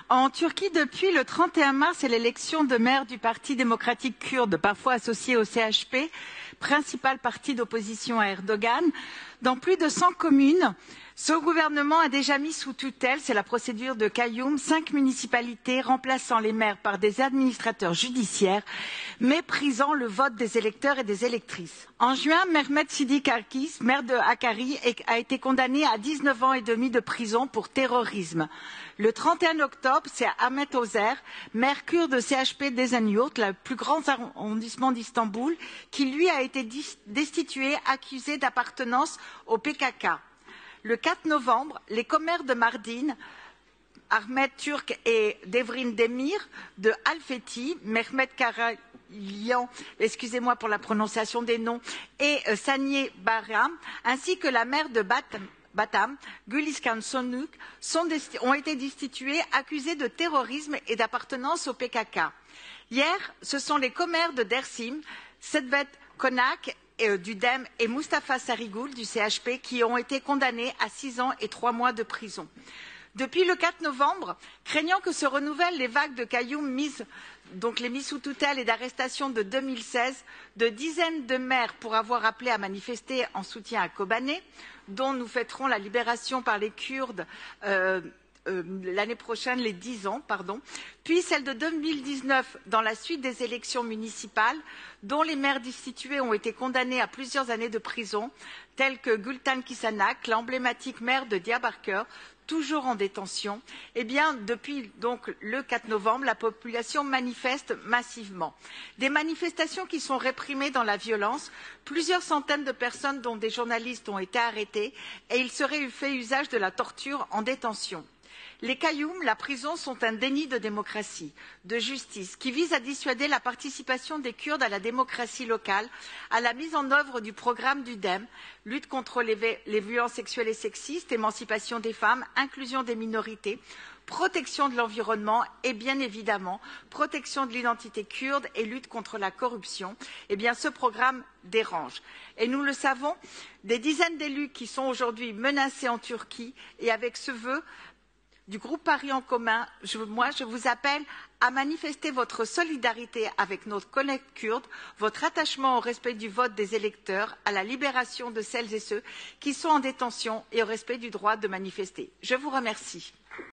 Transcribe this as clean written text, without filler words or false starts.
En Turquie, depuis le 31 mars et l'élection de maire du Parti démocratique kurde, parfois associé au CHP, principal parti d'opposition à Erdogan, dans plus de 100 communes, ce gouvernement a déjà mis sous tutelle, c'est la procédure de Kayyum, 5 municipalités remplaçant les maires par des administrateurs judiciaires, méprisant le vote des électeurs et des électrices. En juin, Mehmet Sidi Karkis, maire de Hakkari, a été condamné à 19 ans et demi de prison pour terrorisme. Le 31 octobre, c'est Ahmet Ozer, maire kurde de CHP d'Esenyurt, le plus grand arrondissement d'Istanbul, qui lui a été destitué, accusé d'appartenance au PKK. Le 4 novembre, les commères de Mardin, Ahmet Turk et Devrin Demir, de Al-Fethi, Mehmet Karaylian, excusez-moi pour la prononciation des noms, et Saniye Bahram, ainsi que la maire de Batam, Güliskan Sonuk, ont été destitués, accusés de terrorisme et d'appartenance au PKK. Hier, ce sont les commères de Dersim, Sedvet Konak, du DEM et Mustafa Sarıgül du CHP qui ont été condamnés à 6 ans et 3 mois de prison. Depuis le 4 novembre, craignant que se renouvellent les vagues de Kayyum les mises sous tutelle et d'arrestation de 2016, de dizaines de maires pour avoir appelé à manifester en soutien à Kobané, dont nous fêterons la libération par les Kurdes l'année prochaine, les 10 ans, puis celle de 2019 dans la suite des élections municipales, dont les maires destitués ont été condamnés à plusieurs années de prison, tels que Gültan Kisanak, l'emblématique maire de Diyarbakır, toujours en détention. Eh bien, depuis donc le 4 novembre, la population manifeste massivement. Des manifestations qui sont réprimées dans la violence. Plusieurs centaines de personnes, dont des journalistes, ont été arrêtées et il serait fait usage de la torture en détention. Les Kayyum, la prison, sont un déni de démocratie, de justice, qui vise à dissuader la participation des Kurdes à la démocratie locale, à la mise en œuvre du programme du DEM, lutte contre les violences sexuelles et sexistes, émancipation des femmes, inclusion des minorités, protection de l'environnement et bien évidemment protection de l'identité kurde et lutte contre la corruption. Eh bien, ce programme dérange. Et nous le savons, des dizaines d'élus qui sont aujourd'hui menacés en Turquie et avec ce vœu du groupe Paris en commun, je vous appelle à manifester votre solidarité avec nos collègues kurdes, votre attachement au respect du vote des électeurs, à la libération de celles et ceux qui sont en détention et au respect du droit de manifester. Je vous remercie.